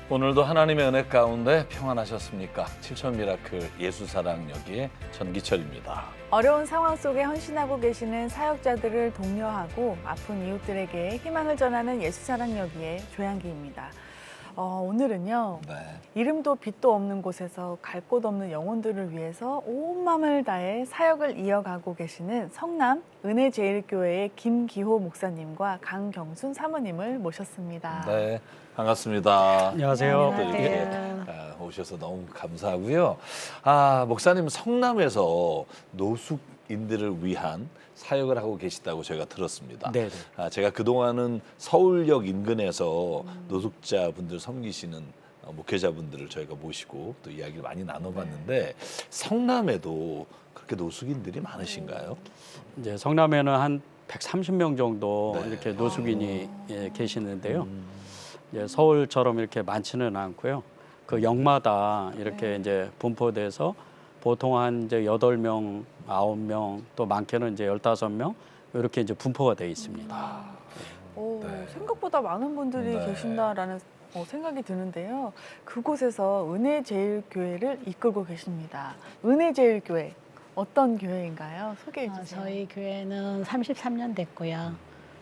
오늘도 하나님의 은혜 가운데 평안하셨습니까? 7천 미라클 예수사랑 여기에 전기철입니다. 어려운 상황 속에 헌신하고 계시는 사역자들을 독려하고 아픈 이웃들에게 희망을 전하는 예수사랑 여기에 조양기입니다. 오늘은요. 네. 이름도 빛도 없는 곳에서 갈 곳 없는 영혼들을 위해서 온 마음을 다해 사역을 이어가고 계시는 성남 은혜제일교회의 김기호 목사님과 강경순 사모님을 모셨습니다. 네, 반갑습니다. 안녕하세요. 또 이렇게 오셔서 너무 감사하고요. 목사님 성남에서 노숙인들을 위한 사역을 하고 계시다고 제가 들었습니다. 네. 제가 그동안은 서울역 인근에서 노숙자분들 섬기시는 목회자분들을 저희가 모시고 또 이야기를 많이 나눠봤는데 성남에도 그렇게 노숙인들이 많으신가요? 이제 성남에는 한 130명 정도 네. 이렇게 노숙인이 계시는데요. 이제 서울처럼 이렇게 많지는 않고요. 그 역마다 이렇게 이제 분포돼서 보통 한 이제 8명, 9명, 또 많게는 이제 15명 이렇게 이제 분포가 되어 있습니다. 네. 생각보다 많은 분들이 네. 계신다라는 생각이 드는데요. 그곳에서 은혜제일교회를 이끌고 계십니다. 은혜제일교회 어떤 교회인가요? 소개해 주세요. 저희 교회는 33년 됐고요.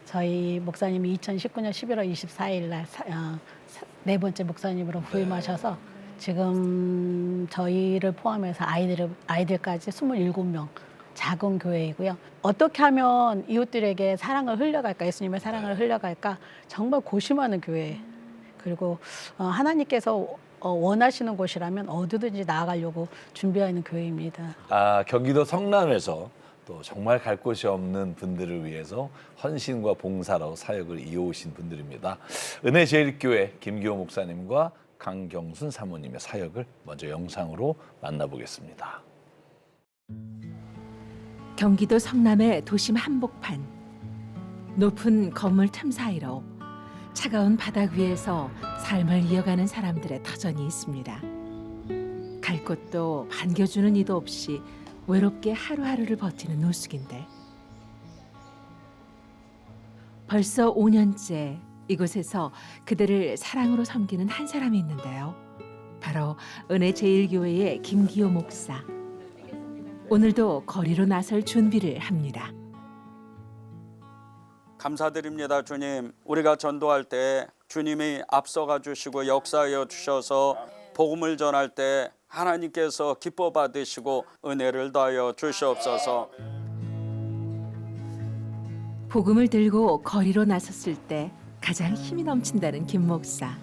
저희 목사님이 2019년 11월 24일 날 네 번째 목사님으로 부임하셔서 지금 저희를 포함해서 아이들까지 27명 작은 교회이고요. 어떻게 하면 이웃들에게 사랑을 흘려갈까, 예수님의 사랑을 흘려갈까 정말 고심하는 교회. 그리고 하나님께서 원하시는 곳이라면 어디든지 나아가려고 준비하는 교회입니다. 경기도 성남에서 또 정말 갈 곳이 없는 분들을 위해서 헌신과 봉사로 사역을 이어오신 분들입니다. 은혜제일교회 김기호 목사님과 강경순 사모님의 사역을 먼저 영상으로 만나보겠습니다. 경기도 성남의 도심 한복판. 높은 건물 틈 사이로 차가운 바닥 위에서 삶을 이어가는 사람들의 터전이 있습니다. 갈 곳도 반겨주는 이도 없이 외롭게 하루하루를 버티는 노숙인들. 벌써 5년째 이곳에서 그들을 사랑으로 섬기는 한 사람이 있는데요. 바로 은혜제일교회의 김기호 목사. 오늘도 거리로 나설 준비를 합니다. 감사드립니다, 주님. 우리가 전도할 때 주님이 앞서가 주시고 역사하여 주셔서 복음을 전할 때 하나님께서 기뻐 받으시고 은혜를 더하여 주시옵소서. 복음을 들고 거리로 나섰을 때 가장 힘이 넘친다는 김 목사.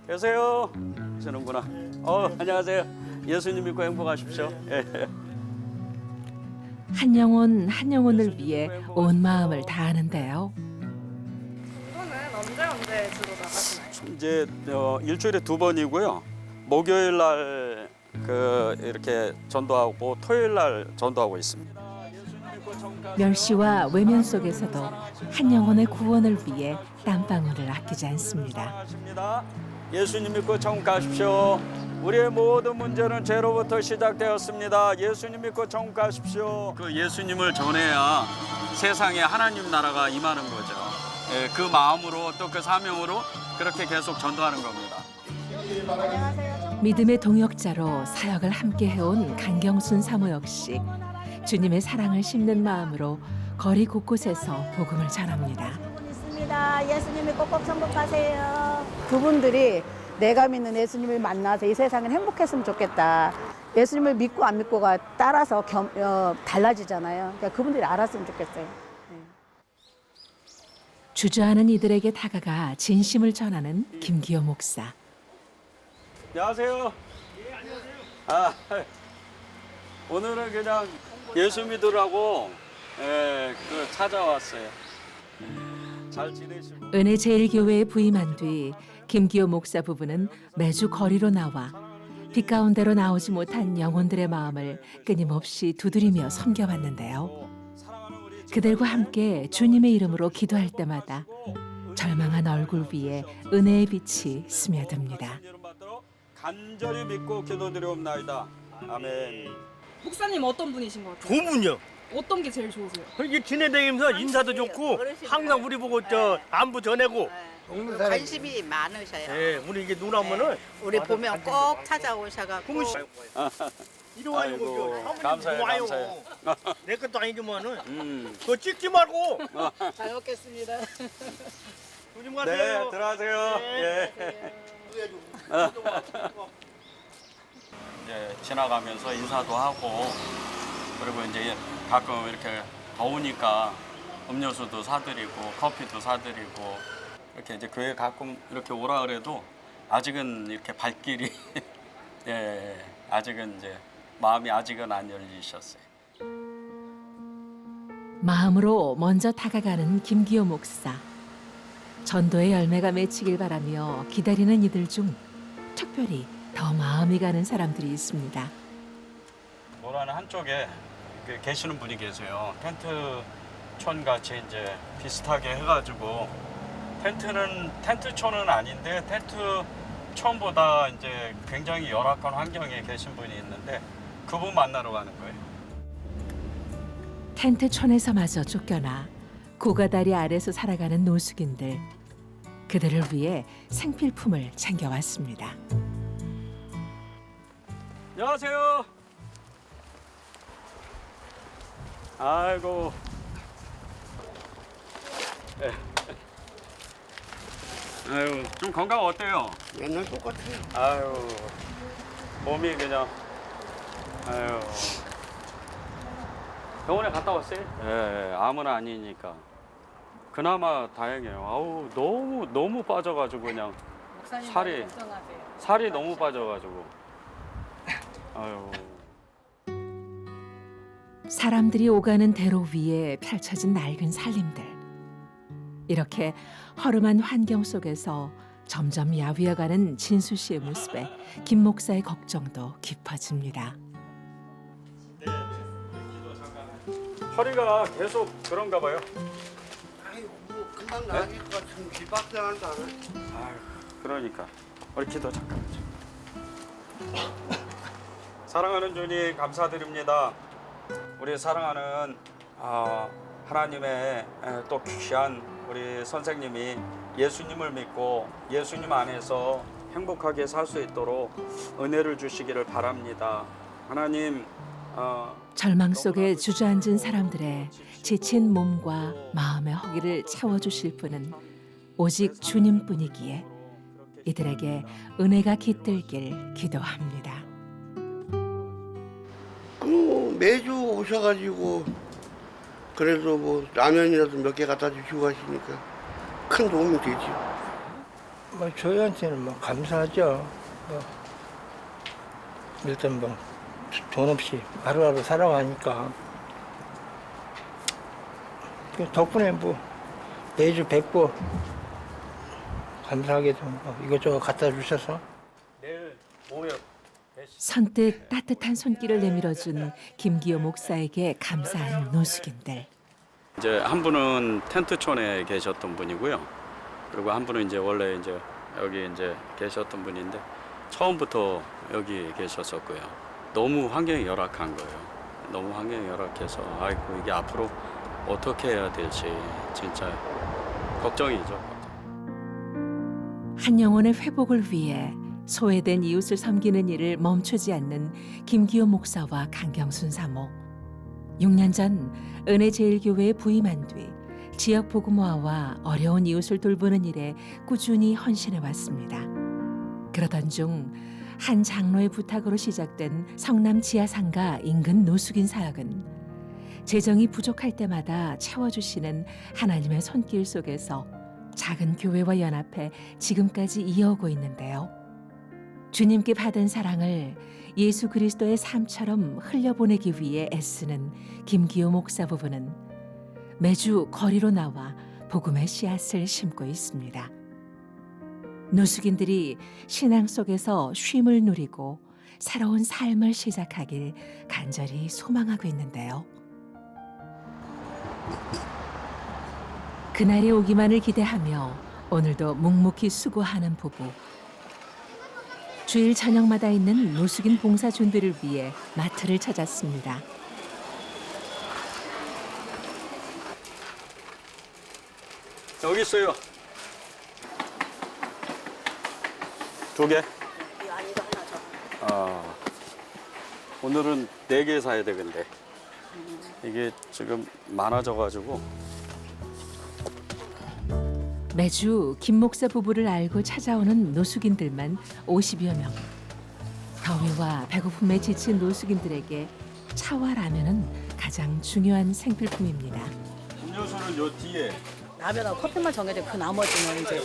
계세요? 계시는구나. 안녕하세요. 예수님 믿고 행복하십시오. 한 영혼 한 영혼을 위해 온 마음을 다하는데요. 이거는 언제 주로 나가시나요? 이제 일주일에 2번이고요. 목요일 날 이렇게 전도하고 토요일 날 전도하고 있습니다. 멸시와 외면 속에서도 한 영혼의 구원을 위해 땀방울을 아끼지 않습니다. 예수님 믿고 천국 가십시오. 우리의 모든 문제는 죄로부터 시작되었습니다. 예수님 믿고 천국 가십시오. 그 예수님을 전해야 세상에 하나님 나라가 임하는 거죠. 그 마음으로 또 그 사명으로 그렇게 계속 전도하는 겁니다. 믿음의 동역자로 사역을 함께 해온 강경순 사모 역시 주님의 사랑을 심는 마음으로 거리 곳곳에서 복음을 전합니다. 있습니다. 예수님이 꼭꼭 천국하세요. 그분들이 내가 믿는 예수님을 만나서 이 세상은 행복했으면 좋겠다. 예수님을 믿고 안 믿고가 따라서 달라지잖아요. 그러니까 그분들이 알았으면 좋겠어요. 주저하는 이들에게 다가가 진심을 전하는 김기호 목사. 안녕하세요. 오늘은 그냥 예수 믿으라고 찾아왔어요. 잘 지내시고. 은혜제일교회에 부임한 뒤 김기호 목사 부부는 매주 거리로 나와 빛 가운데로 나오지 못한 영혼들의 마음을 끊임없이 두드리며 섬겨왔는데요. 그들과 함께 주님의 이름으로 기도할 때마다 절망한 얼굴 위에 은혜의 빛이 스며듭니다. 간절히 믿고 기도드리옵나이다. 아멘. 목사님 어떤 분이신 것 같아요? 고문요. 어떤 게 제일 좋으세요? 이게 지내다니면서 인사도 좋고 항상 우리 보고 저 안부 전하고 관심이 많으셔요. 예, 우리 이게 누나면은 우리 보면 꼭 찾아오셔갖고 이러가지고 감사해요, 와요. 감사해요. 내 것도 아니지만은 그거 찍지 말고 잘 먹겠습니다. 조심 네, 가세요. 들어가세요. 예. 이제 지나가면서 인사도 하고 그리고 이제 가끔 이렇게 더우니까 음료수도 사드리고 커피도 사드리고 이렇게 이제 교회 가끔 이렇게 오라 그래도 아직은 이렇게 발길이 예, 아직은 이제 마음이 아직은 안 열리셨어요. 마음으로 먼저 다가가는 김기호 목사. 전도의 열매가 맺히길 바라며 기다리는 이들 중 특별히 더 마음이 가는 사람들이 있습니다. 모라는 한쪽에 계시는 분이 계세요. 텐트촌 같이 이제 비슷하게 해가지고 텐트촌은 아닌데 텐트촌보다 이제 굉장히 열악한 환경에 계신 분이 있는데 그분 만나러 가는 거예요. 텐트촌에서마저 쫓겨나 고가다리 아래서 살아가는 노숙인들. 그들을 위해 생필품을 챙겨왔습니다. 안녕하세요. 아이고. 네. 아유, 좀 건강 어때요? 맨날 똑같아요. 아유, 몸이 그냥. 아유. 병원에 갔다 왔어요? 예, 아무나 아니니까. 그나마 다행이에요. 아우, 너무 빠져가지고 그냥 살이 너무 빠져가지고. 아유. 사람들이 오가는 대로 위에 펼쳐진 낡은 살림들. 이렇게 허름한 환경 속에서 점점 야위어가는 진수 씨의 모습에 김 목사의 걱정도 깊어집니다. 허리가 계속 그런가 봐요. 아이고 뭐 금방 나아질 것 같은 길박상한다. 아유, 그러니까. 우리 기도 잠깐만요. 사랑하는 주님 감사드립니다. 우리 사랑하는 하나님의 또 귀한 우리 선생님이 예수님을 믿고 예수님 안에서 행복하게 살 수 있도록 은혜를 주시기를 바랍니다. 하나님 절망 속에 주저앉은 사람들의 지친 몸과 마음의 허기를 채워주실 분은 오직 주님뿐이기에 이들에게 은혜가 깃들길 기도합니다. 매주 오셔가지고 그래도 뭐 라면이라도 몇 개 갖다 주시고 하시니까 큰 도움이 되죠. 뭐 저희한테는 뭐 감사하죠. 일단 뭐 돈 없이 하루하루 살아가니까 덕분에 뭐 매주 뵙고 감사하게도 뭐 이것저것 갖다 주셔서 내일 오면 선뜻 따뜻한 손길을 내밀어준 김기호 목사에게 감사한 노숙인들. 이제 한 분은 텐트촌에 계셨던 분이고요. 그리고 한 분은 이제 원래 이제 여기 이제 계셨던 분인데 처음부터 여기 계셨었고요. 너무 환경이 열악한 거예요. 너무 환경이 열악해서 아이고 이게 앞으로 어떻게 해야 될지 진짜 걱정이죠. 한 영혼의 회복을 위해 소외된 이웃을 섬기는 일을 멈추지 않는 김기호 목사와 강경순 사모. 6년 전 은혜제일교회에 부임한 뒤 지역 복음화와 어려운 이웃을 돌보는 일에 꾸준히 헌신해 왔습니다. 그러던 중 한 장로의 부탁으로 시작된 성남 지하상가 인근 노숙인 사역은 재정이 부족할 때마다 채워주시는 하나님의 손길 속에서 작은 교회와 연합해 지금까지 이어오고 있는데요. 주님께 받은 사랑을 예수 그리스도의 삶처럼 흘려보내기 위해 애쓰는 김기호 목사 부부는 매주 거리로 나와 복음의 씨앗을 심고 있습니다. 노숙인들이 신앙 속에서 쉼을 누리고 새로운 삶을 시작하길 간절히 소망하고 있는데요. 그날이 오기만을 기대하며 오늘도 묵묵히 수고하는 부부. 주일 저녁마다 있는 노숙인 봉사 준비를 위해 마트를 찾았습니다. 여기 있어요. 2개. 아, 오늘은 4개 사야 되는데 이게 지금 많아져가지고. 매주 김 목사 부부를 알고 찾아오는 노숙인들만 50여 명. 더위와 배고픔에 지친 노숙인들에게 차와 라면은 가장 중요한 생필품입니다. 음료수는 요 뒤에. 라면하고 커피만 정해져 그 나머지는 이제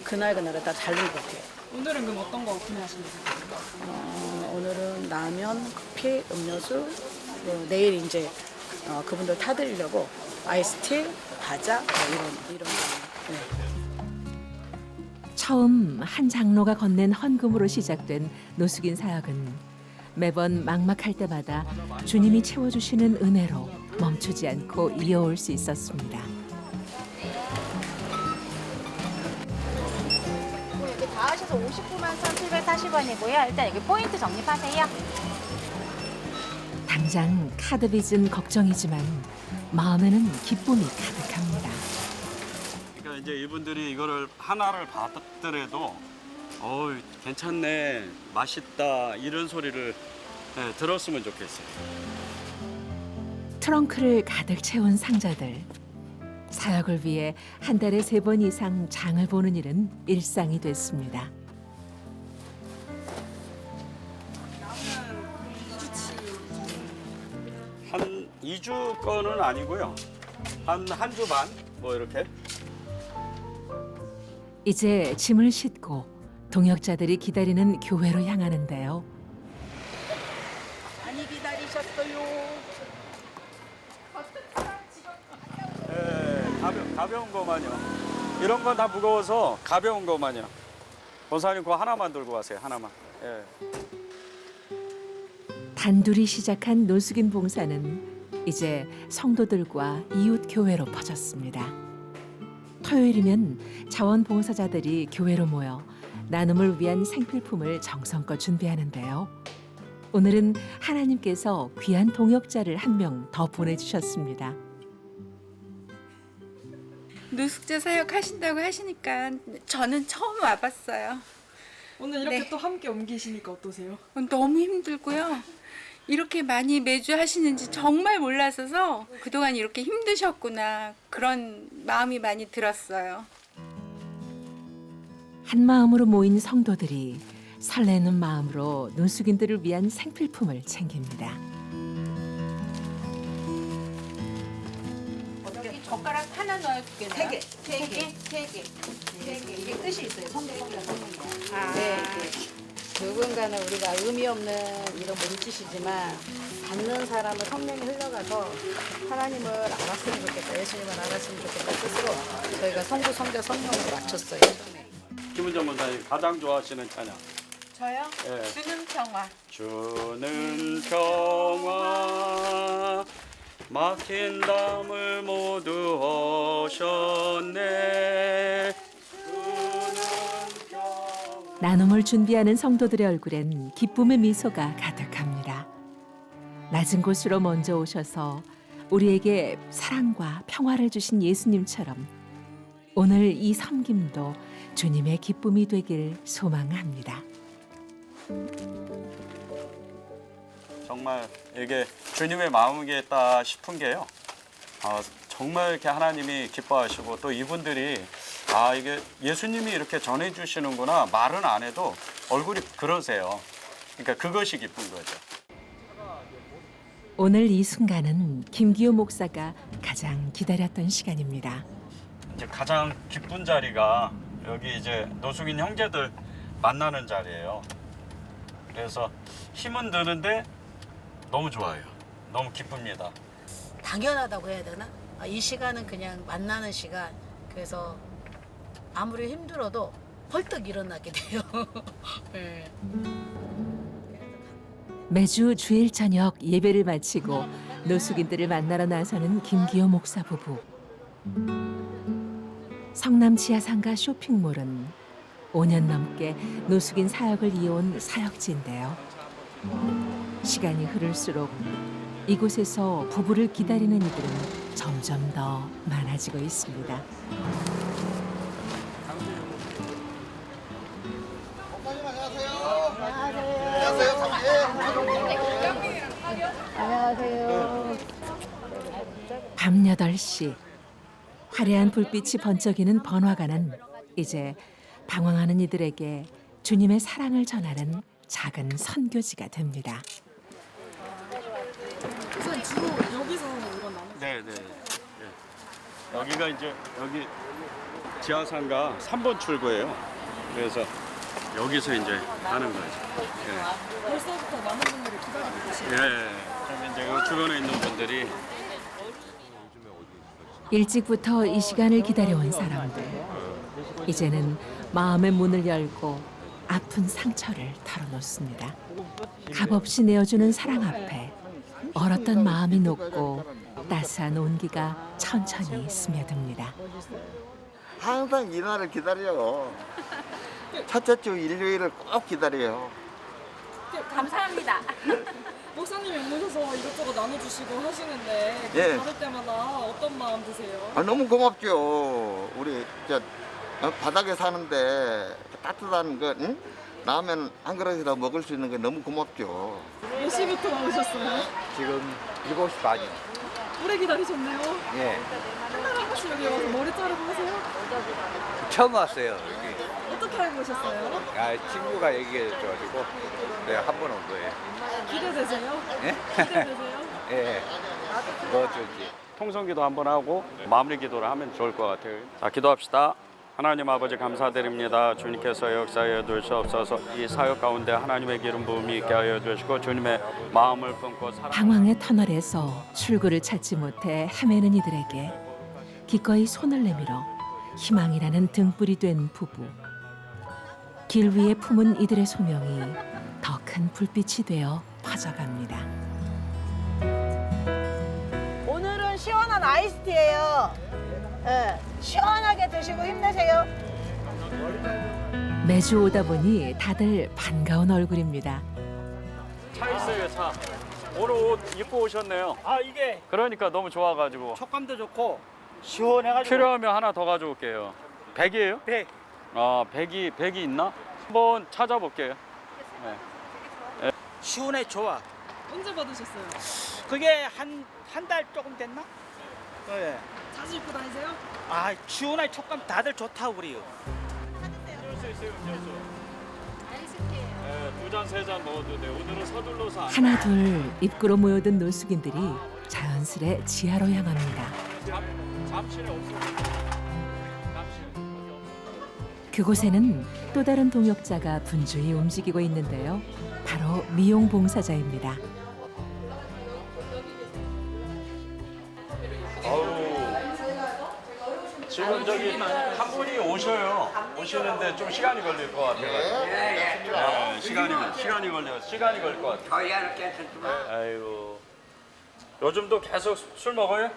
그날에 따라 다른 것 같아요. 오늘은 그럼 어떤 거 구매하시는 거예요? 오늘은 라면, 커피, 음료수, 내일 이제 그분들 타드리려고 아이스티, 과자 이런 거. 처음 한 장로가 건넨 헌금으로 시작된 노숙인 사역은 매번 막막할 때마다 주님이 채워주시는 은혜로 멈추지 않고 이어올 수 있었습니다. 여기 다 하셔서 59만 1,740원이고요. 일단 여기 포인트 적립하세요. 당장 카드 빚은 걱정이지만 마음에는 기쁨이 가득합니다. 그러니까 이제 이분들이 이거를 하나를 받더라도 괜찮네, 맛있다 이런 소리를 들었으면 좋겠어요. 트렁크를 가득 채운 상자들. 사역을 위해 한 달에 3번 이상 장을 보는 일은 일상이 됐습니다. 한 2주 거는 아니고요. 한 주 반? 뭐 이렇게. 이제 짐을 싣고 동역자들이 기다리는 교회로 향하는데요. 많이 기다리셨어요. 가벼운 거만요. 이런 건 다 무거워서 가벼운 거만요. 권사님 그거 하나만 들고 가세요. 하나만. 예. 단둘이 시작한 노숙인 봉사는 이제 성도들과 이웃 교회로 퍼졌습니다. 토요일이면 자원봉사자들이 교회로 모여 나눔을 위한 생필품을 정성껏 준비하는데요. 오늘은 하나님께서 귀한 동역자를 한 명 더 보내주셨습니다. 노숙자 사역 하신다고 하시니까 저는 처음 와봤어요. 오늘 이렇게 네. 또 함께 옮기시니까 어떠세요? 너무 힘들고요. 이렇게 많이 매주 하시는지 정말 몰랐어서 그동안 이렇게 힘드셨구나 그런 마음이 많이 들었어요. 한 마음으로 모인 성도들이 설레는 마음으로 노숙인들을 위한 생필품을 챙깁니다. 여기 젓가락 하나 넣어줄게요. 3개. 이게 뜻이 있어요. 성경이랑 성경이랑. 네, 누군가는 우리가 의미 없는 이런 몸짓이지만 받는 사람은 성령이 흘러가서 하나님을 알았으면 좋겠다, 예수님을 알았으면 좋겠다 뜻으로 저희가 성부, 성자, 성령으로 맞췄어요. 김은정 권사님 가장 좋아하시는 찬양. 저요? 예. 주는 평화. 주는 평화 막힌 담을 모두 하셨네. 나눔을 준비하는 성도들의 얼굴엔 기쁨의 미소가 가득합니다. 낮은 곳으로 먼저 오셔서 우리에게 사랑과 평화를 주신 예수님처럼 오늘 이 섬김도 주님의 기쁨이 되길 소망합니다. 정말 이게 주님의 마음이겠다 싶은 게요. 정말 이렇게 하나님이 기뻐하시고 또 이분들이 이게 예수님이 이렇게 전해주시는구나 말은 안 해도 얼굴이 그러세요. 그러니까 그것이 기쁜 거죠. 오늘 이 순간은 김기호 목사가 가장 기다렸던 시간입니다. 이제 가장 기쁜 자리가 여기 이제 노숙인 형제들 만나는 자리예요. 그래서 힘은 드는데 너무 좋아요. 너무 기쁩니다. 당연하다고 해야 되나? 이 시간은 그냥 만나는 시간. 그래서 아무리 힘들어도 벌떡 일어나게 돼요. 네. 매주 주일 저녁 예배를 마치고 노숙인들을 만나러 나서는 김기호 목사 부부. 성남 지하상가 쇼핑몰은 5년 넘게 노숙인 사역을 이어온 사역지인데요. 시간이 흐를수록 이곳에서 부부를 기다리는 이들은 점점 더 많아지고 있습니다. 안녕하세요. 밤 8시 화려한 불빛이 번쩍이는 번화가는 이제 방황하는 이들에게 주님의 사랑을 전하는 작은 선교지가 됩니다. 네. 여기가 이제 여기 지하상가 3번 출구예요. 그래서 여기서 이제 하는 거죠. 벌써부터 많은 분들이 기다리고 계시네요. 그럼 이제 그 주변에 있는 분들이 일찍부터 이 시간을 기다려온 사람들. 이제는 마음의 문을 열고 아픈 상처를 털어놓습니다. 값없이 내어주는 사랑 앞에 얼었던 마음이 녹고 따스한 온기가 천천히 스며듭니다. 항상 이날을 기다려요. 첫째 주 일요일을 꼭 기다려요. 감사합니다. 목사님이 오셔서 이것저것 나눠주시고 하시는데 예. 받을 때마다 어떤 마음 드세요? 너무 고맙죠. 우리 바닥에 사는데 따뜻한 거 응? 라면 한 그릇이라도 먹을 수 있는 게 너무 고맙죠. 몇 시부터 나오셨어요? 지금 7시 반이요. 오래 기다리셨네요. 예. 한 달에 한 번씩 여기 와서 머리 자르고 하세요? 처음 왔어요. 여기. 어떻게 알고 오셨어요? 친구가 얘기해줘가지고 내가 한 번 온 거예요. 기대되세요? 예? 기대되세요? 예. 넣어주지. 통성기도 한번 하고 마무리 기도를 하면 좋을 것 같아요. 자, 기도합시다. 하나님 아버지 감사드립니다. 주님께서 역사하여 주시옵소서. 이 사역 가운데 하나님의 기름 부음이 있게 하여 주시고 주님의 마음을 품고 사랑. 방황의 터널에서 출구를 찾지 못해 헤매는 이들에게 기꺼이 손을 내밀어 희망이라는 등불이 된 부부. 길 위에 품은 이들의 소명이 더 큰 불빛이 되어 퍼져갑니다. 오늘은 시원한 아이스티예요. 시원하게 드시고 힘내세요. 매주 오다 보니 다들 반가운 얼굴입니다. 차 있어요, 차. 오늘 옷 입고 오셨네요. 이게 그러니까 너무 좋아가지고. 촉감도 좋고 시원해가지고. 필요하면 하나 더 가져올게요. 100이에요? 100. 백이 있나? 한번 찾아볼게요. 시원해 좋아. 언제 받으셨어요? 그게 한 달 조금 됐나? 네. 자주 입고 다니세요? 시원해 촉감 다들 좋다고 그래요. 두 잔, 세 잔 먹어도 돼. 오늘은 서둘러서 안 하나 둘 입구로 모여든 노숙인들이 자연스레 지하로 향합니다. 잠실에 없어. 그곳에는 또 다른 동역자가 분주히 움직이고 있는데요. 바로 미용 봉사자입니다. 지금 저기 한 분이 오시는데 좀 시간이 걸릴 것 같아요. 시간이 걸릴 것 같아요. 저희는 괜찮지만. 아이고. 요즘도 계속 술 먹어요?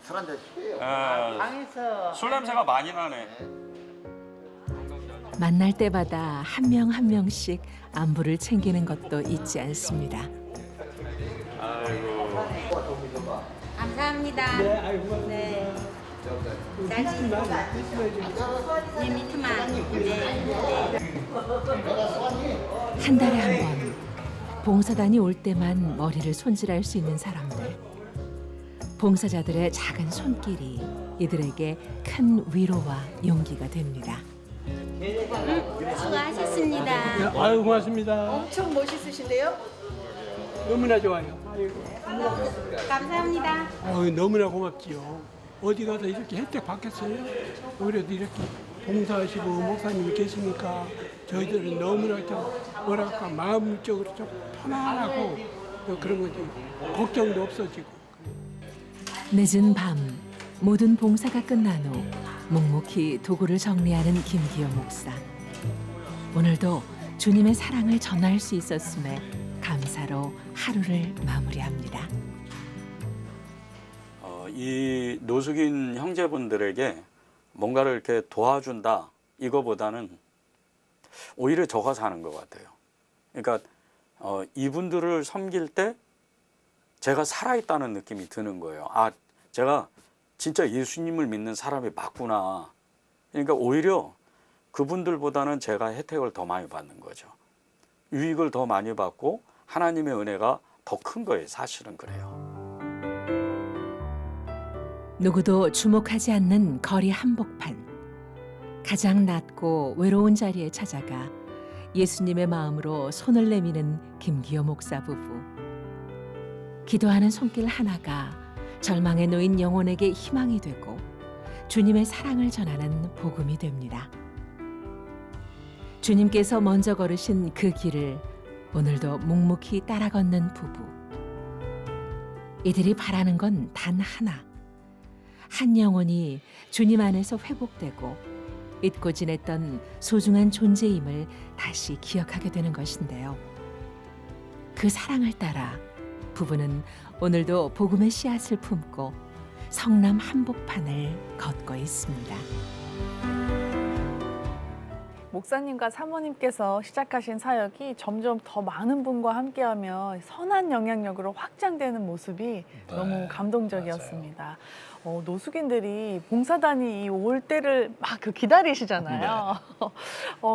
술 한잔 취해요. 술 냄새가 많이 나네. 만날 때마다 한 명 한 명씩 안부를 챙기는 것도 잊지 않습니다. 아이고. 감사합니다. 네. 한 달에 한 번 봉사단이 올 때만 머리를 손질할 수 있는 사람들. 봉사자들의 작은 손길이 이들에게 큰 위로와 용기가 됩니다. 수고하셨습니다. 고맙습니다. 엄청 멋있으신데요? 너무나 좋아요. 감사합니다. 너무나 고맙지요. 어디 가서 이렇게 혜택 받겠어요? 그래도 이렇게 봉사하시고 목사님이 계시니까 저희들은 너무나 뭐랄까 마음적으로 좀 편안하고 그런 거지 걱정도 없어지고. 늦은 밤 모든 봉사가 끝난 후 묵묵히 도구를 정리하는 김기호 목사. 오늘도 주님의 사랑을 전할 수 있었음에 감사로 하루를 마무리합니다. 이 노숙인 형제분들에게 뭔가를 이렇게 도와준다 이거보다는 오히려 적어 사는 것 같아요. 그러니까 이분들을 섬길 때 제가 살아있다는 느낌이 드는 거예요. 아, 제가 진짜 예수님을 믿는 사람이 맞구나. 그러니까 오히려 그분들보다는 제가 혜택을 더 많이 받는 거죠. 유익을 더 많이 받고 하나님의 은혜가 더 큰 거예요. 사실은 그래요. 누구도 주목하지 않는 거리 한복판. 가장 낮고 외로운 자리에 찾아가 예수님의 마음으로 손을 내미는 김기호 목사 부부. 기도하는 손길 하나가 절망에 놓인 영혼에게 희망이 되고 주님의 사랑을 전하는 복음이 됩니다. 주님께서 먼저 걸으신 그 길을 오늘도 묵묵히 따라 걷는 부부. 이들이 바라는 건 단 하나. 한 영혼이 주님 안에서 회복되고 잊고 지냈던 소중한 존재임을 다시 기억하게 되는 것인데요. 그 사랑을 따라 부부는 오늘도 복음의 씨앗을 품고 성남 한복판을 걷고 있습니다. 목사님과 사모님께서 시작하신 사역이 점점 더 많은 분과 함께하며 선한 영향력으로 확장되는 모습이 너무 감동적이었습니다. 노숙인들이 봉사단이 올 때를 막 기다리시잖아요.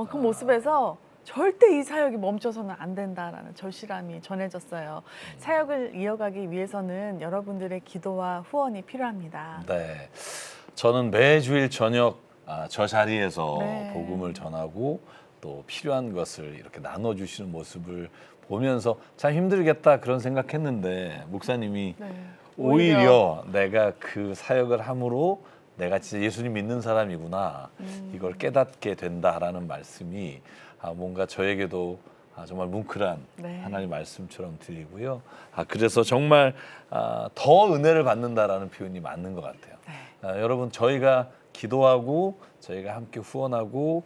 그 모습에서 절대 이 사역이 멈춰서는 안 된다라는 절실함이 전해졌어요. 사역을 이어가기 위해서는 여러분들의 기도와 후원이 필요합니다. 네, 저는 매주일 저녁 저 자리에서 네. 복음을 전하고 또 필요한 것을 이렇게 나눠주시는 모습을 보면서 참 힘들겠다 그런 생각했는데 목사님이 네. 오히려 내가 그 사역을 함으로 내가 진짜 예수님 믿는 사람이구나 이걸 깨닫게 된다라는 말씀이 뭔가 저에게도 정말 뭉클한 네. 하나님 말씀처럼 들리고요. 그래서 정말 더 은혜를 받는다라는 표현이 맞는 것 같아요. 여러분 저희가 기도하고 저희가 함께 후원하고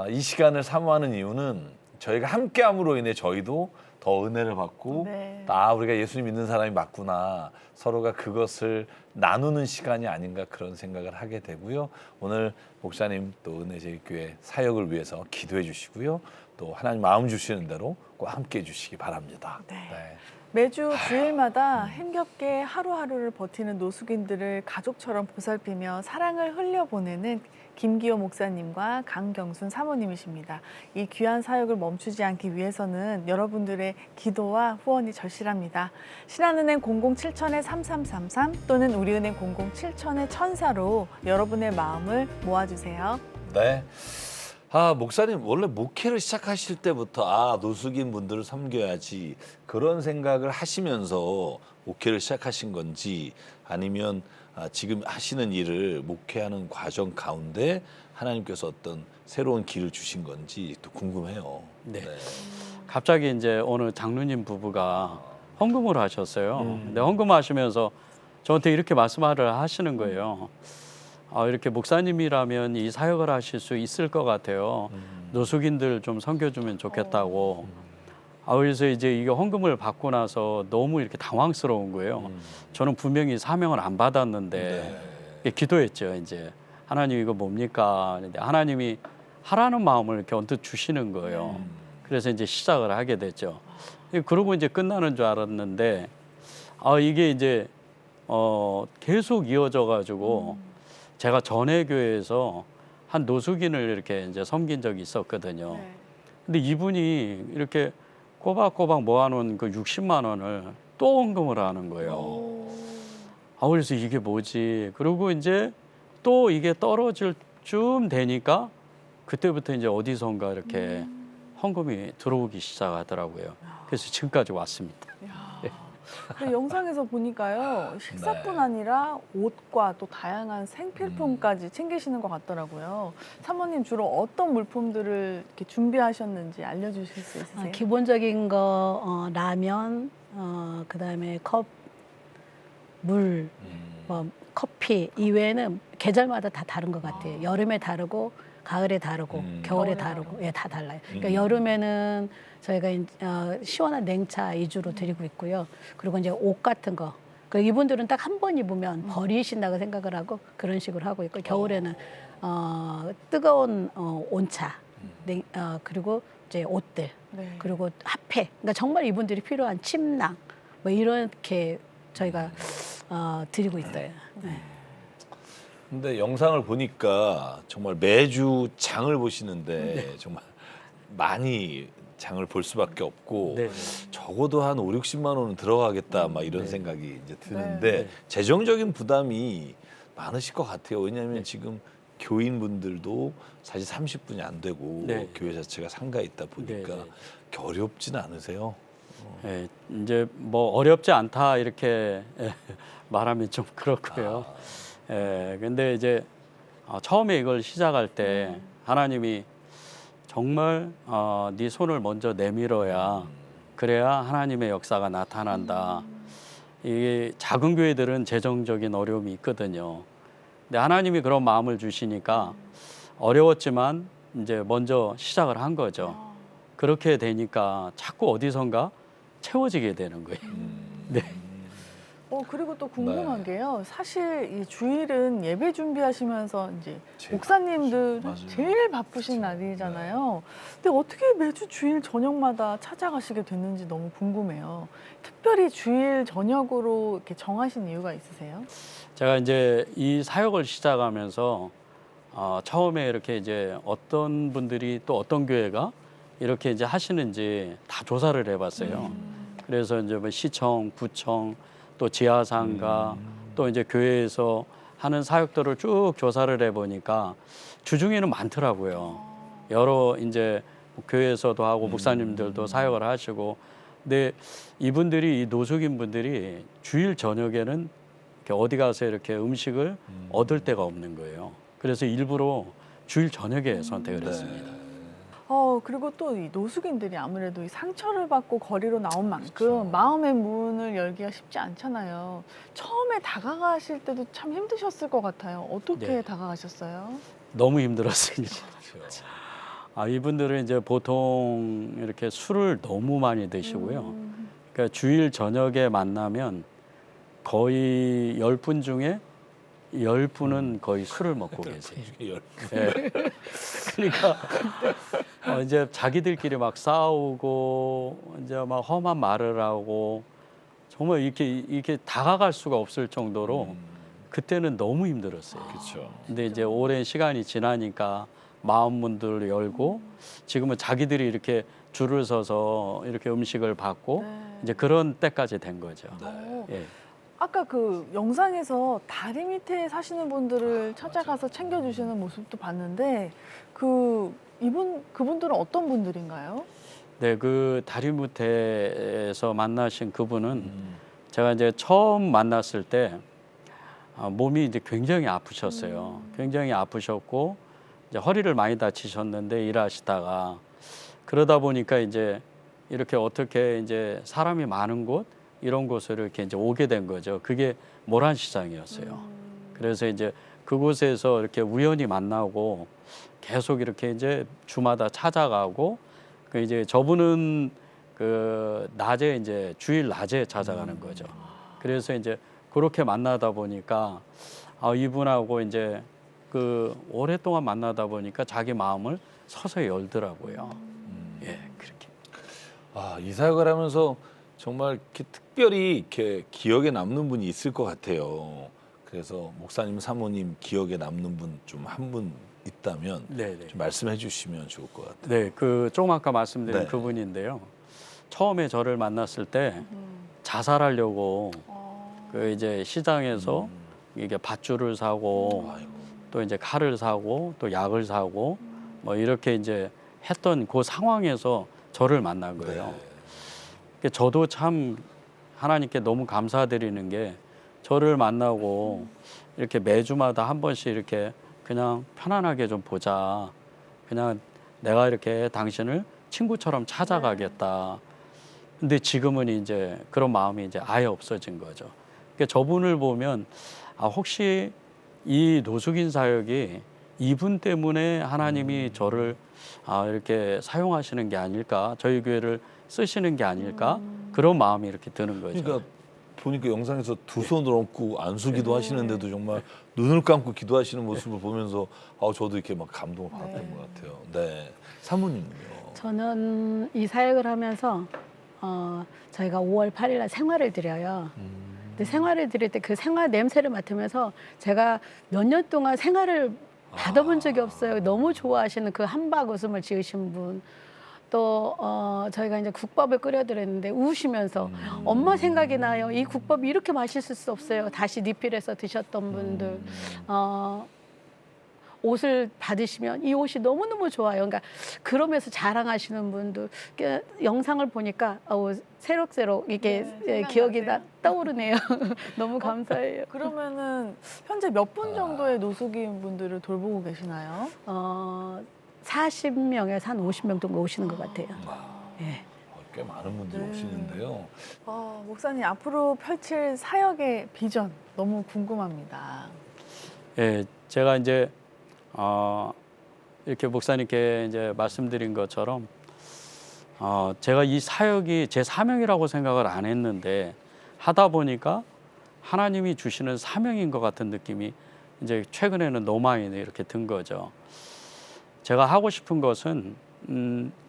이 시간을 사모하는 이유는 저희가 함께함으로 인해 저희도 더 은혜를 받고 네. 우리가 예수님 믿는 사람이 맞구나 서로가 그것을 나누는 시간이 아닌가 그런 생각을 하게 되고요. 오늘 목사님 또 은혜제일교회 사역을 위해서 기도해 주시고요. 또 하나님 마음 주시는 대로 꼭 함께 해 주시기 바랍니다. 네. 네. 매주 주일마다 힘겹게 하루하루를 버티는 노숙인들을 가족처럼 보살피며 사랑을 흘려보내는 김기호 목사님과 강경순 사모님이십니다. 이 귀한 사역을 멈추지 않기 위해서는 여러분들의 기도와 후원이 절실합니다. 신한은행 007-3333 또는 우리은행 007-1000로 여러분의 마음을 모아주세요. 네. 목사님 원래 목회를 시작하실 때부터 노숙인 분들을 섬겨야지 그런 생각을 하시면서 목회를 시작하신 건지 아니면 지금 하시는 일을 목회하는 과정 가운데 하나님께서 어떤 새로운 길을 주신 건지 또 궁금해요. 네. 갑자기 이제 어느 장로님 부부가 헌금을 하셨어요. 근데 헌금하시면서 저한테 이렇게 말씀을 하시는 거예요. 이렇게 목사님이라면 이 사역을 하실 수 있을 것 같아요. 노숙인들 좀 섬겨주면 좋겠다고. 그래서 이제 이게 헌금을 받고 나서 너무 이렇게 당황스러운 거예요. 저는 분명히 사명을 안 받았는데 기도했죠. 이제 하나님 이거 뭡니까? 근데 하나님이 하라는 마음을 이렇게 언뜻 주시는 거예요. 그래서 이제 시작을 하게 됐죠. 그러고 이제 끝나는 줄 알았는데 이게 이제 계속 이어져 가지고. 제가 전에 교회에서 한 노숙인을 이렇게 이제 섬긴 적이 있었거든요. 근데 이분이 이렇게 꼬박꼬박 모아놓은 그 60만 원을 또 헌금을 하는 거예요. 그래서 이게 뭐지? 그리고 이제 또 이게 떨어질 쯤 되니까 그때부터 이제 어디선가 이렇게 헌금이 들어오기 시작하더라고요. 그래서 지금까지 왔습니다. 영상에서 보니까요. 식사뿐 아니라 옷과 또 다양한 생필품까지 챙기시는 것 같더라고요. 사모님 주로 어떤 물품들을 이렇게 준비하셨는지 알려주실 수 있으세요? 기본적인 거 라면, 그다음에 컵, 물, 커피 이외에는 계절마다 다 다른 것 같아요. 여름에 다르고 가을에 다르고 겨울에 다르고 다 달라요. 그러니까 여름에는 저희가 시원한 냉차 위주로 드리고 있고요. 그리고 이제 옷 같은 거. 이분들은 딱 한 번 입으면 버리신다고 생각을 하고 그런 식으로 하고 있고 겨울에는 뜨거운 온차 그리고 이제 옷들 그리고 핫팩. 그러니까 정말 이분들이 필요한 침낭 뭐 이렇게 저희가 드리고 있어요. 네. 근데 영상을 보니까 정말 매주 장을 보시는데 정말 많이 장을 볼 수밖에 없고 네. 적어도 한 5, 60만 원은 들어가겠다 막 이런 생각이 이제 드는데 재정적인 부담이 많으실 것 같아요. 왜냐하면 지금 교인분들도 사실 30분이 안 되고 교회 자체가 상가에 있다 보니까 어렵진 않으세요? 예, 이제 뭐 어렵지 않다 이렇게 말하면 좀 그렇고요. 예, 근데 이제 처음에 이걸 시작할 때 하나님이 정말 네 손을 먼저 내밀어야 그래야 하나님의 역사가 나타난다. 이게 작은 교회들은 재정적인 어려움이 있거든요. 근데 하나님이 그런 마음을 주시니까 어려웠지만 이제 먼저 시작을 한 거죠. 그렇게 되니까 자꾸 어디선가 채워지게 되는 거예요. 네. 그리고 또 궁금한 게요. 사실 이 주일은 예배 준비하시면서 이제 목사님들은 제일 바쁘신 날이잖아요. 근데 어떻게 매주 주일 저녁마다 찾아가시게 됐는지 너무 궁금해요. 특별히 주일 저녁으로 이렇게 정하신 이유가 있으세요? 제가 이제 이 사역을 시작하면서 처음에 이렇게 이제 어떤 분들이 또 어떤 교회가 이렇게 이제 하시는지 다 조사를 해봤어요. 그래서 이제 뭐 시청, 구청, 또 지하상가, 또 이제 교회에서 하는 사역들을 쭉 조사를 해보니까 주중에는 많더라고요. 여러 이제 교회에서도 하고 목사님들도 사역을 하시고, 근데 이분들이 이 노숙인 분들이 주일 저녁에는 이렇게 어디 가서 이렇게 음식을 얻을 데가 없는 거예요. 그래서 일부러 주일 저녁에 선택을 했습니다. 그리고 또 이 노숙인들이 아무래도 이 상처를 받고 거리로 나온 만큼 마음의 문을 열기가 쉽지 않잖아요. 처음에 다가가실 때도 참 힘드셨을 것 같아요. 어떻게 다가가셨어요? 너무 힘들었습니다. 이분들은 이제 보통 이렇게 술을 너무 많이 드시고요. 그러니까 주일 저녁에 만나면 거의 10분 중에 10분은 거의 술을 먹고 계세요. 네. 그러니까 이제 자기들끼리 막 싸우고 이제 막 험한 말을 하고 정말 이렇게 다가갈 수가 없을 정도로 그때는 너무 힘들었어요. 그렇죠. 근데 이제 오랜 시간이 지나니까 마음 문들을 열고 지금은 자기들이 이렇게 줄을 서서 이렇게 음식을 받고 이제 그런 때까지 된 거죠. 예. 아까 그 영상에서 다리 밑에 사시는 분들을 찾아가서 챙겨주시는 모습도 봤는데 그분들은 어떤 분들인가요? 네, 그 다리 밑에서 만나신 그분은 제가 이제 처음 만났을 때 몸이 이제 굉장히 아프셨어요. 굉장히 아프셨고 이제 허리를 많이 다치셨는데 일하시다가 그러다 보니까 이제 이렇게 어떻게 이제 사람이 많은 곳 이런 곳을 이렇게 이제 오게 된 거죠. 그게 모란시장이었어요. 그래서 이제 그곳에서 이렇게 우연히 만나고 계속 이렇게 이제 주마다 찾아가고 그 이제 저분은 그 낮에 이제 주일 낮에 찾아가는 거죠. 그래서 이제 그렇게 만나다 보니까 이분하고 이제 그 오랫동안 만나다 보니까 자기 마음을 서서히 열더라고요. 예, 그렇게. 이 사역을 하면서 정말 이렇게 특별히 이렇게 기억에 남는 분이 있을 것 같아요. 그래서 목사님, 사모님 기억에 남는 분 좀 한 분 있다면 좀 말씀해 주시면 좋을 것 같아요. 네, 그 조금 아까 말씀드린 그분인데요. 처음에 저를 만났을 때 자살하려고 그 이제 시장에서 이게 밧줄을 사고 또 이제 칼을 사고 또 약을 사고 뭐 이렇게 이제 했던 그 상황에서 저를 만난 거예요. 저도 참 하나님께 너무 감사드리는 게 저를 만나고 이렇게 매주마다 한 번씩 이렇게 그냥 편안하게 좀 보자. 그냥 내가 이렇게 당신을 친구처럼 찾아가겠다. 근데 지금은 이제 그런 마음이 이제 아예 없어진 거죠. 그러니까 저분을 보면 혹시 이 노숙인 사역이 이분 때문에 하나님이 저를 이렇게 사용하시는 게 아닐까? 저희 교회를 쓰시는 게 아닐까? 그런 마음이 이렇게 드는 거죠. 그러니까 보니까 영상에서 두 손을 얹고 안수기도 하시는데도 정말 눈을 감고 기도하시는 모습을 보면서 저도 이렇게 막 감동을 받았던 것 같아요. 네, 사모님은요? 저는 이 사역을 하면서 저희가 5월 8일 날 생화를 드려요. 근데 생화를 드릴 때 그 생화 냄새를 맡으면서 제가 몇 년 동안 생화를 받아본 적이 없어요. 너무 좋아하시는 그 한박 웃음을 지으신 분. 또 저희가 이제 국밥을 끓여드렸는데 우시면서 엄마 생각이 나요. 이 국밥이 이렇게 맛있을 수 없어요. 다시 리필해서 드셨던 분들. 옷을 받으시면 이 옷이 너무너무 좋아요. 그러니까 그러면서 자랑하시는 분들 영상을 보니까 새록새록 이게 기억이 떠오르네요. 너무 감사해요. 그러면은 현재 몇 분 정도의 노숙인 분들을 돌보고 계시나요? 40명에서 한 50명 정도 오시는 것 같아요. 네. 꽤 많은 분들이 오시는데요. 목사님 앞으로 펼칠 사역의 비전 너무 궁금합니다. 예, 제가 이제 이렇게 목사님께 이제 말씀드린 것처럼 제가 이 사역이 제 사명이라고 생각을 안 했는데 하다 보니까 하나님이 주시는 사명인 것 같은 느낌이 이제 최근에는 너무 많이 이렇게 든 거죠. 제가 하고 싶은 것은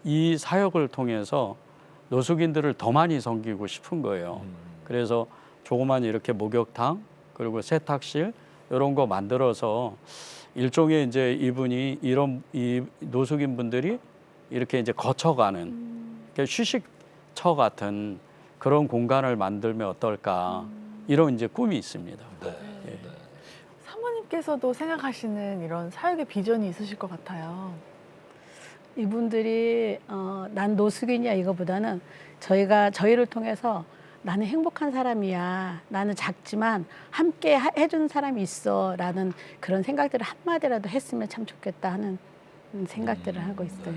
이 사역을 통해서 노숙인들을 더 많이 섬기고 싶은 거예요. 그래서 조그만 이렇게 목욕탕 그리고 세탁실 이런 거 만들어서 일종의 이제 이분이 이 노숙인 분들이 이렇게 이제 거쳐가는 휴식처 같은 그런 공간을 만들면 어떨까 이런 이제 꿈이 있습니다. 예. 사모님께서도 생각하시는 이런 사역의 비전이 있으실 것 같아요. 이분들이 난 노숙인이야 이거보다는 저희를 통해서 나는 행복한 사람이야. 나는 작지만 함께 해주는 사람이 있어. 라는 그런 생각들을 한마디라도 했으면 참 좋겠다 하는 생각들을 하고 있어요.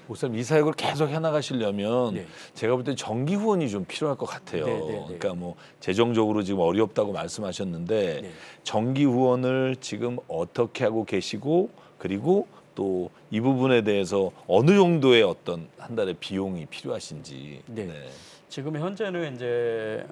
목사님 이 사역을 계속 해나가시려면 제가 볼 때 정기 후원이 좀 필요할 것 같아요. 그러니까 뭐 재정적으로 지금 어렵다고 말씀하셨는데 정기 후원을 지금 어떻게 하고 계시고 그리고 또 이 부분에 대해서 어느 정도의 어떤 한 달에 비용이 필요하신지. 지금 현재는 이제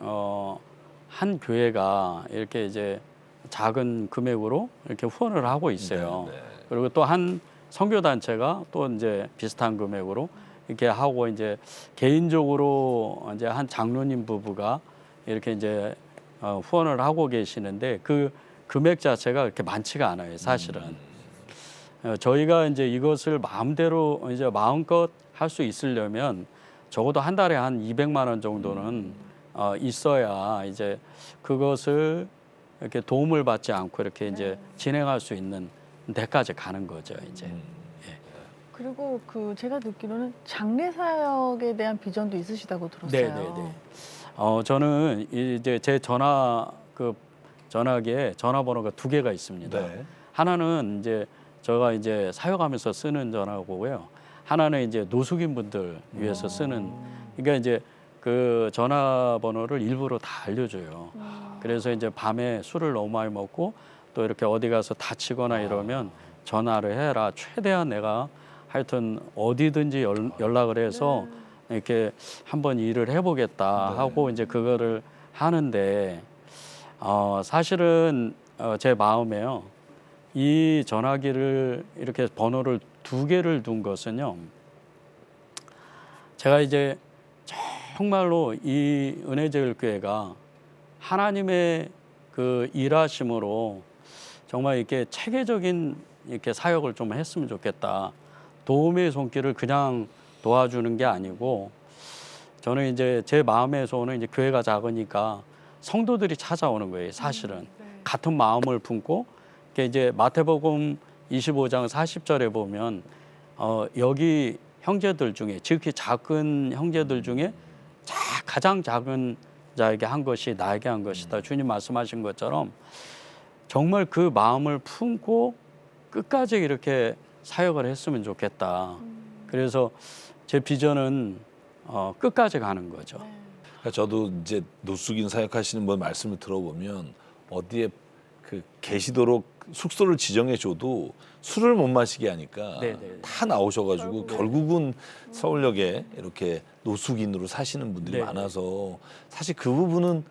한 교회가 이렇게 이제 작은 금액으로 이렇게 후원을 하고 있어요. 그리고 또 한 선교 단체가 또 이제 비슷한 금액으로 이렇게 하고 이제 개인적으로 이제 한 장로님 부부가 이렇게 이제 후원을 하고 계시는데 그 금액 자체가 그렇게 많지가 않아요, 사실은. 저희가 이제 이것을 마음대로 이제 마음껏 할 수 있으려면 적어도 한 달에 한 200만 원 정도는 있어야 이제 그것을 이렇게 도움을 받지 않고 이렇게 이제 진행할 수 있는 데까지 가는 거죠, 이제. 그리고 제가 듣기로는 장례 사역에 대한 비전도 있으시다고 들었어요. 저는 이제 제 전화기에 전화번호가 2개가 있습니다. 하나는 이제 제가 이제 사역하면서 쓰는 전화고요. 하나는 이제 노숙인 분들 위해서 쓰는. 그러니까 이제 그 전화번호를 일부러 다 알려줘요. 그래서 이제 밤에 술을 너무 많이 먹고 또 이렇게 어디 가서 다치거나 이러면 전화를 해라. 최대한 내가 하여튼 어디든지 연락을 해서 이렇게 한번 일을 해보겠다 하고 이제 그거를 하는데 사실은 제 마음에요. 이 전화기를 이렇게 번호를 2개를 둔 것은요. 제가 이제 정말로 이 은혜제일교회가 하나님의 그 일하심으로 정말 이렇게 체계적인 이렇게 사역을 좀 했으면 좋겠다. 도움의 손길을 그냥 도와주는 게 아니고 저는 이제 제 마음에서는 이제 교회가 작으니까 성도들이 찾아오는 거예요. 사실은 같은 마음을 품고 이제 마태복음 25장 40절에 보면 여기 형제들 중에 지극히 작은 형제들 중에 가장 작은 자에게 한 것이 나에게 한 것이다. 주님 말씀하신 것처럼 정말 그 마음을 품고 끝까지 이렇게 사역을 했으면 좋겠다. 그래서 제 비전은 끝까지 가는 거죠. 그러니까 저도 이제 노숙인 사역하시는 분 말씀을 들어보면 어디에 계시도록 숙소를 지정해 줘도 술을 못 마시게 하니까 다 나오셔가지고 결국은 서울역에 이렇게 노숙인으로 사시는 분들이 많아서 사실 그 부분은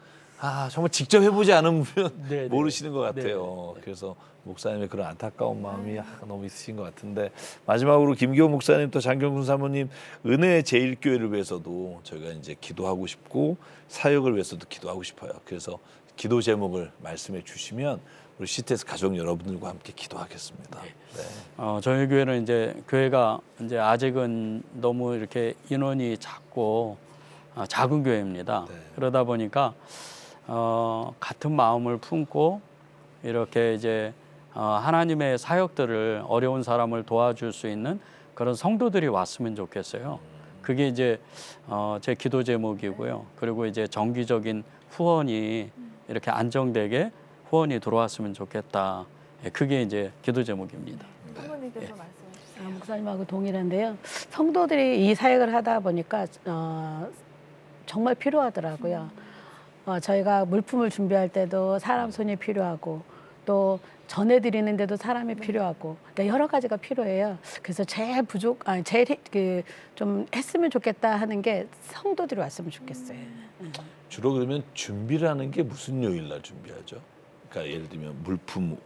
정말 직접 해보지 않으면 네, 모르시는 것 같아요. 그래서 목사님의 그런 안타까운 마음이 너무 있으신 것 같은데, 마지막으로 김기호 목사님 또 장경순 사모님 은혜 제일교회를 위해서도 저희가 이제 기도하고 싶고 사역을 위해서도 기도하고 싶어요. 그래서 기도 제목을 말씀해 주시면 우리 CTS 가족 여러분들과 함께 기도하겠습니다. 네. 저희 교회는 이제 교회가 이제 아직은 너무 이렇게 인원이 작고 작은 교회입니다. 그러다 보니까 같은 마음을 품고 이렇게 이제 하나님의 사역들을 어려운 사람을 도와줄 수 있는 그런 성도들이 왔으면 좋겠어요. 그게 이제 제 기도 제목이고요. 그리고 이제 정기적인 후원이 이렇게 안정되게 후원이 들어왔으면 좋겠다. 그게 이제 기도 제목입니다. 사모님께서 말씀해 주세요. 목사님하고 동일한데요. 성도들이 이 사역을 하다 보니까 정말 필요하더라고요. 저희가 물품을 준비할 때도 사람 손이 필요하고 또 전해드리는데도 사람이 필요하고, 그러니까 여러 가지가 필요해요. 그래서 제일 좀 했으면 좋겠다 하는 게 성도들이 왔으면 좋겠어요. 주로 그러면 준비를 하는 게 무슨 요일날 준비하죠? 그러니까 예를 들면 물품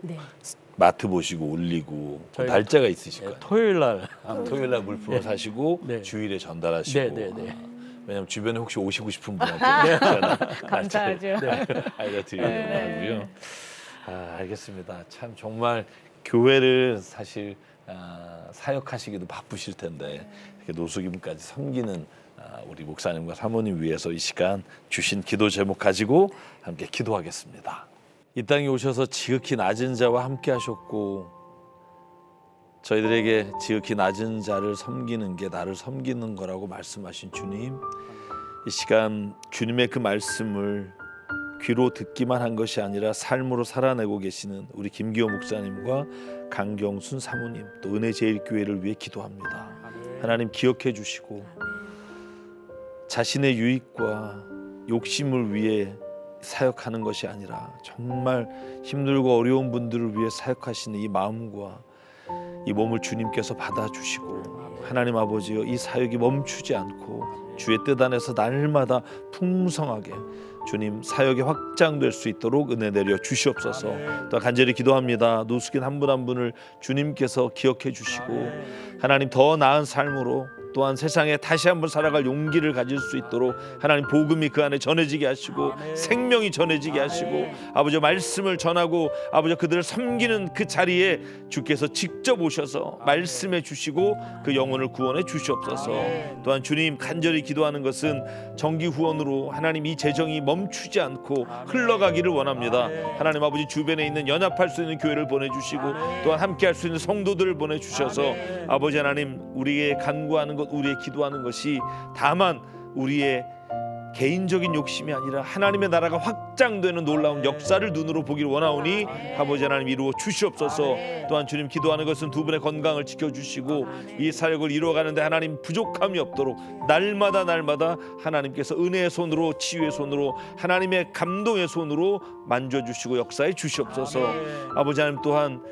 마트 보시고 올리고 저희가 날짜가 있으실 거예요. 토요일날 토요일날 물품을 사시고 주일에 전달하시고. 왜냐면 주변에 혹시 오시고 싶은 분한테 감사하죠. 알려드리려고 하고요. 알겠습니다. 참 정말 교회를 사실 사역하시기도 바쁘실 텐데 이렇게 노숙인까지 섬기는 우리 목사님과 사모님 위해서 이 시간 주신 기도 제목 가지고 함께 기도하겠습니다. 이 땅에 오셔서 지극히 낮은 자와 함께 하셨고 저희들에게 지극히 낮은 자를 섬기는 게 나를 섬기는 거라고 말씀하신 주님, 이 시간 주님의 그 말씀을 귀로 듣기만 한 것이 아니라 삶으로 살아내고 계시는 우리 김기호 목사님과 강경순 사모님, 또 은혜제일교회를 위해 기도합니다. 하나님 기억해 주시고 자신의 유익과 욕심을 위해 사역하는 것이 아니라 정말 힘들고 어려운 분들을 위해 사역하시는 이 마음과 이 몸을 주님께서 받아주시고, 하나님 아버지여 이 사역이 멈추지 않고 주의 뜻 안에서 날마다 풍성하게 주님 사역이 확장될 수 있도록 은혜 내려 주시옵소서. 또 간절히 기도합니다. 노숙인 한 분 한 분을 주님께서 기억해 주시고 하나님 더 나은 삶으로 또한 세상에 다시 한번 살아갈 용기를 가질 수 있도록 하나님 복음이 그 안에 전해지게 하시고 생명이 전해지게 하시고 아버지 말씀을 전하고 아버지 그들을 섬기는 그 자리에 주께서 직접 오셔서 말씀해 주시고 그 영혼을 구원해 주시옵소서. 또한 주님 간절히 기도하는 것은 정기 후원으로 하나님 이 재정이 멈추지 않고 흘러가기를 원합니다. 하나님 아버지 주변에 있는 연합할 수 있는 교회를 보내주시고 또한 함께할 수 있는 성도들을 보내주셔서 아버지 하나님 우리의 간구하는 것, 우리의 기도하는 것이 다만 우리의 개인적인 욕심이 아니라 하나님의 나라가 확장되는 놀라운 역사를 눈으로 보기를 원하오니 아버지 하나님 이루어 주시옵소서. 또한 주님 기도하는 것은 두 분의 건강을 지켜주시고 이 사역을 이루어가는데 하나님 부족함이 없도록 날마다 하나님께서 은혜의 손으로 치유의 손으로 하나님의 감동의 손으로 만져주시고 역사해 주시옵소서. 아버지 하나님 또한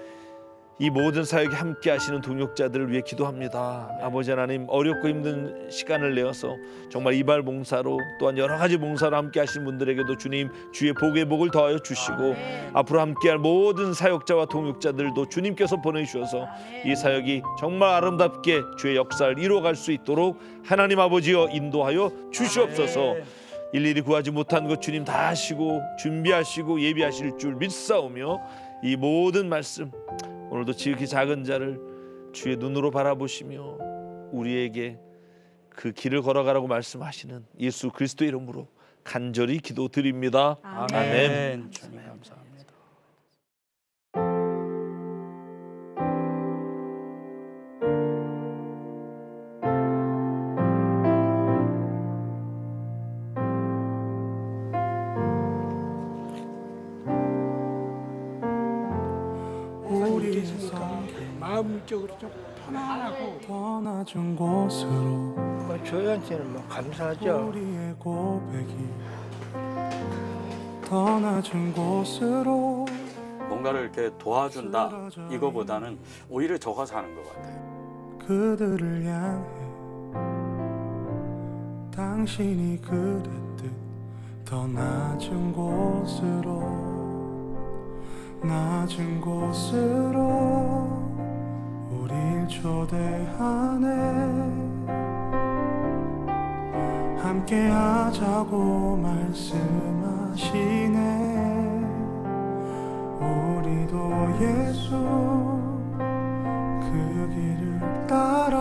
이 모든 사역에 함께 하시는 동역자들을 위해 기도합니다. 아버지 하나님 어렵고 힘든 시간을 내어서 정말 이발 봉사로 또한 여러 가지 봉사로 함께 하시는 분들에게도 주님 주의 복의 복을 더하여 주시고 앞으로 함께할 모든 사역자와 동역자들도 주님께서 보내주셔서 이 사역이 정말 아름답게 주의 역사를 이루어갈 수 있도록 하나님 아버지여 인도하여 주시옵소서. 일일이 구하지 못한 것 주님 다 하시고 준비하시고 예비하실 줄 믿사오며 이 모든 말씀 오늘도 지극히 작은 자를 주의 눈으로 바라보시며 우리에게 그 길을 걸어가라고 말씀하시는 예수 그리스도 이름으로 간절히 기도드립니다. 아멘. 주님 감사합니다. 마음적으로 좀 편안하고 더 낮은 곳으로 저희한테는 감사하죠. 우리의 고백이 더 낮은 곳으로 뭔가를 이렇게 도와준다 이거보다는 오히려 적어서 하는 것 같아요. 그들을 향해 당신이 그랬듯 더 낮은 곳으로 우릴 초대하네. 함께 하자고 말씀하시네. 우리도 예수 그 길을 따라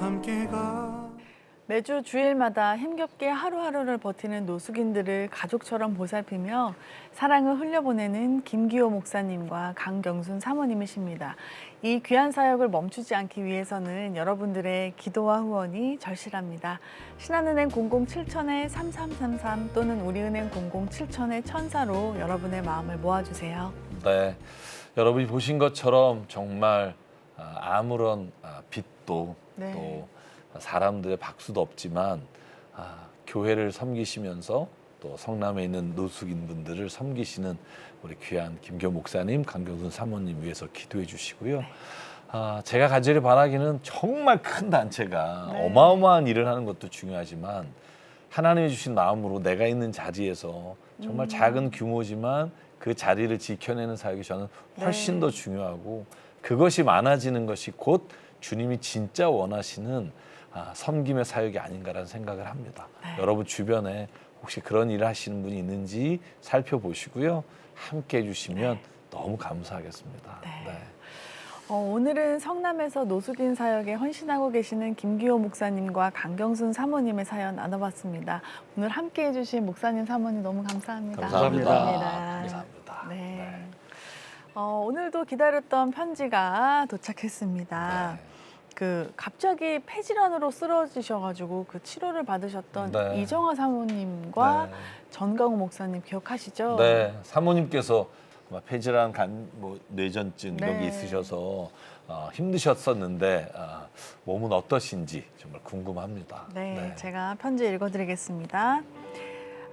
함께 가. 매주 주일마다 힘겹게 하루하루를 버티는 노숙인들을 가족처럼 보살피며 사랑을 흘려보내는 김기호 목사님과 강경순 사모님이십니다. 이 귀한 사역을 멈추지 않기 위해서는 여러분들의 기도와 후원이 절실합니다. 신한은행 007-3333 또는 우리은행 007-1004로 여러분의 마음을 모아주세요. 네, 여러분이 보신 것처럼 정말 아무런 빚도 네. 또 사람들의 박수도 없지만 교회를 섬기시면서 또 성남에 있는 노숙인 분들을 섬기시는 우리 귀한 김기호 목사님, 강경순 사모님 위해서 기도해 주시고요. 제가 간절히 바라기는 정말 큰 단체가 네. 어마어마한 일을 하는 것도 중요하지만 하나님이 주신 마음으로 내가 있는 자리에서 정말 작은 규모지만 그 자리를 지켜내는 사역이 저는 훨씬 더 중요하고 그것이 많아지는 것이 곧 주님이 진짜 원하시는 섬김의 사역이 아닌가라는 생각을 합니다. 네. 여러분 주변에 혹시 그런 일을 하시는 분이 있는지 살펴보시고요. 함께 해주시면 너무 감사하겠습니다. 네. 오늘은 성남에서 노숙인 사역에 헌신하고 계시는 김기호 목사님과 강경순 사모님의 사연 나눠봤습니다. 오늘 함께 해주신 목사님, 사모님 너무 감사합니다. 감사합니다. 네. 오늘도 기다렸던 편지가 도착했습니다. 갑자기 폐질환으로 쓰러지셔가지고 그 치료를 받으셨던 네. 이정화 사모님과 네. 전강호 목사님 기억하시죠? 네, 사모님께서 폐질환, 뇌전증 이런 게 네. 있으셔서 힘드셨었는데 몸은 어떠신지 정말 궁금합니다. 네, 제가 편지 읽어드리겠습니다.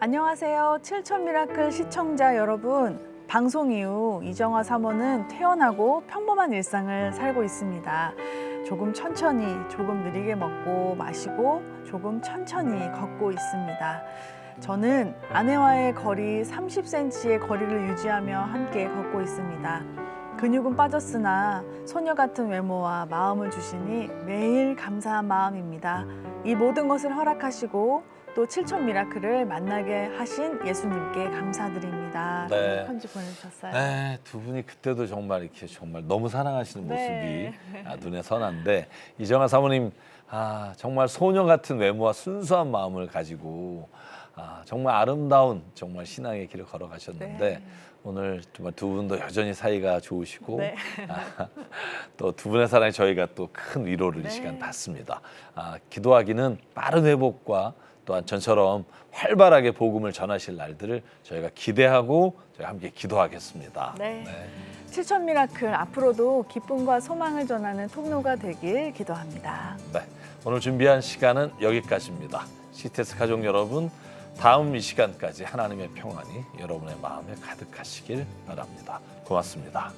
안녕하세요. 7천 미라클 시청자 여러분. 방송 이후 이정화 사모는 퇴원하고 평범한 일상을 살고 있습니다. 조금 천천히, 조금 느리게 먹고 마시고 조금 천천히 걷고 있습니다. 저는 아내와의 거리 30cm의 거리를 유지하며 함께 걷고 있습니다. 근육은 빠졌으나 소녀 같은 외모와 마음을 주시니 매일 감사한 마음입니다. 이 모든 것을 허락하시고 또 7천 미라클을 만나게 하신 예수님께 감사드립니다. 네. 편지 보내주셨어요. 네, 두 분이 그때도 정말 이렇게 정말 너무 사랑하시는 네. 모습이 눈에 선한데 이정아 사모님 정말 소녀 같은 외모와 순수한 마음을 가지고 정말 아름다운 정말 신앙의 길을 걸어가셨는데 오늘 정말 두 분도 여전히 사이가 좋으시고 네. 또 두 분의 사랑에 저희가 또 큰 위로를 이 시간 받습니다. 기도하기는 빠른 회복과 또한 전처럼 활발하게 복음을 전하실 날들을 저희가 기대하고 저희 함께 기도하겠습니다. 네. 7천 미라클 앞으로도 기쁨과 소망을 전하는 통로가 되길 기도합니다. 네, 오늘 준비한 시간은 여기까지입니다. CTS 가족 여러분, 다음 이 시간까지 하나님의 평안이 여러분의 마음에 가득하시길 바랍니다. 고맙습니다.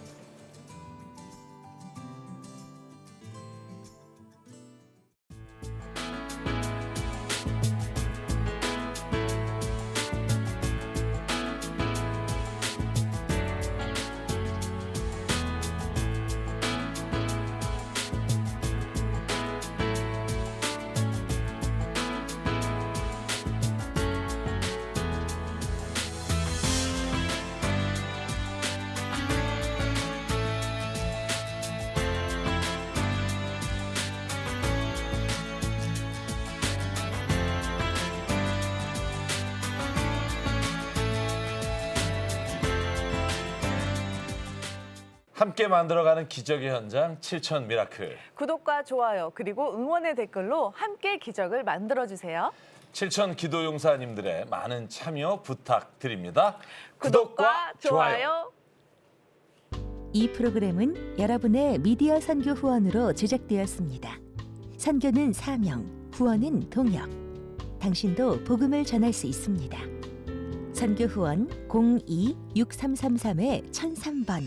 함께 만들어가는 기적의 현장 7천 미라클. 구독과 좋아요 그리고 응원의 댓글로 함께 기적을 만들어주세요. 7천 기도 용사님들의 많은 참여 부탁드립니다. 구독과 좋아요. 이 프로그램은 여러분의 미디어 선교 후원으로 제작되었습니다. 선교는 사명, 후원은 동역. 당신도 복음을 전할 수 있습니다. 선교 후원 02-6333-1003번.